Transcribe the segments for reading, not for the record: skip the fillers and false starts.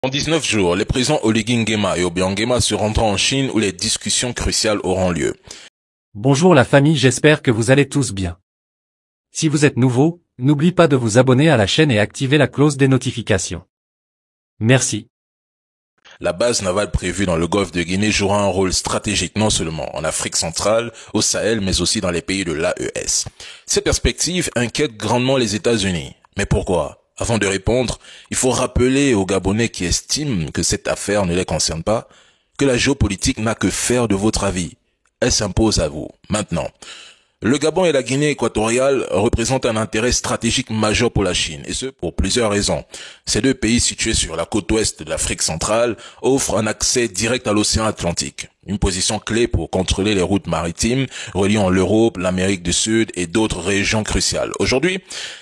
En 19 jours, les présidents Oligui Nguema et Obiang Nguema se rendront en Chine où les discussions cruciales auront lieu. Bonjour la famille, j'espère que vous allez tous bien. Si vous êtes nouveau, n'oubliez pas de vous abonner à la chaîne et activer la cloche des notifications. Merci. La base navale prévue dans le golfe de Guinée jouera un rôle stratégique non seulement en Afrique centrale, au Sahel, mais aussi dans les pays de l'AES. Ces perspectives inquiètent grandement les États-Unis. Mais pourquoi? Avant de répondre, il faut rappeler aux Gabonais qui estiment que cette affaire ne les concerne pas, que la géopolitique n'a que faire de votre avis. Elle s'impose à vous, maintenant. Le Gabon et la Guinée équatoriale représentent un intérêt stratégique majeur pour la Chine, et ce pour plusieurs raisons. Ces deux pays situés sur la côte ouest de l'Afrique centrale offrent un accès direct à l'océan Atlantique, une position clé pour contrôler les routes maritimes reliant l'Europe, l'Amérique du Sud et d'autres régions cruciales. Aujourd'hui,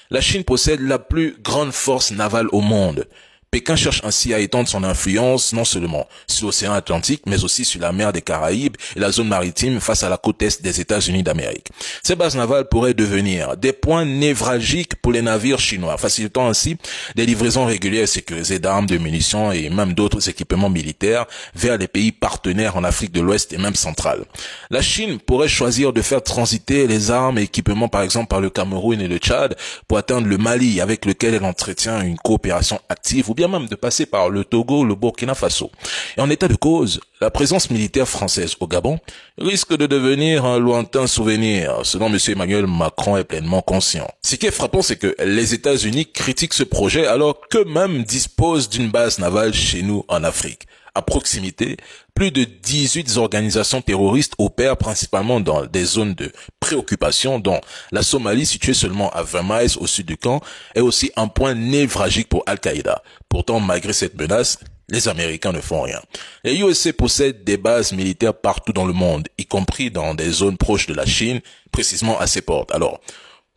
la Chine possède la plus grande force navale au monde. Pékin cherche ainsi à étendre son influence non seulement sur l'océan Atlantique, mais aussi sur la mer des Caraïbes et la zone maritime face à la côte est des États-Unis d'Amérique. Ces bases navales pourraient devenir des points névralgiques pour les navires chinois, facilitant ainsi des livraisons régulières et sécurisées d'armes, de munitions et même d'autres équipements militaires vers les pays partenaires en Afrique de l'Ouest et même centrale. La Chine pourrait choisir de faire transiter les armes et équipements par exemple par le Cameroun et le Tchad pour atteindre le Mali avec lequel elle entretient une coopération active, ou bien même de passer par le Togo, le Burkina Faso. Et en état de cause, la présence militaire française au Gabon risque de devenir un lointain souvenir, ce dont M. Emmanuel Macron est pleinement conscient. Ce qui est frappant, c'est que les États-Unis critiquent ce projet alors qu'eux-mêmes disposent d'une base navale chez nous en Afrique. À proximité, plus de 18 organisations terroristes opèrent principalement dans des zones de préoccupation, dont la Somalie, située seulement à 20 miles au sud du camp, est aussi un point névralgique pour Al-Qaïda. Pourtant, malgré cette menace, les Américains ne font rien. Les USA possèdent des bases militaires partout dans le monde, y compris dans des zones proches de la Chine, précisément à ses portes. Alors,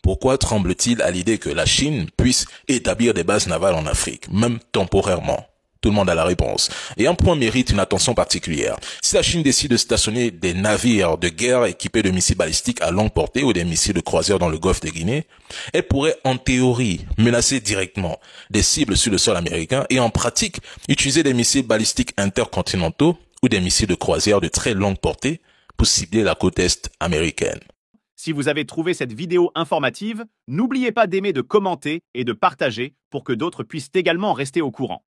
pourquoi tremble-t-il à l'idée que la Chine puisse établir des bases navales en Afrique, même temporairement? Tout le monde a la réponse. Et un point mérite une attention particulière. Si la Chine décide de stationner des navires de guerre équipés de missiles balistiques à longue portée ou des missiles de croisière dans le golfe de Guinée, elle pourrait en théorie menacer directement des cibles sur le sol américain et en pratique utiliser des missiles balistiques intercontinentaux ou des missiles de croisière de très longue portée pour cibler la côte est américaine. Si vous avez trouvé cette vidéo informative, n'oubliez pas d'aimer, de commenter et de partager pour que d'autres puissent également rester au courant.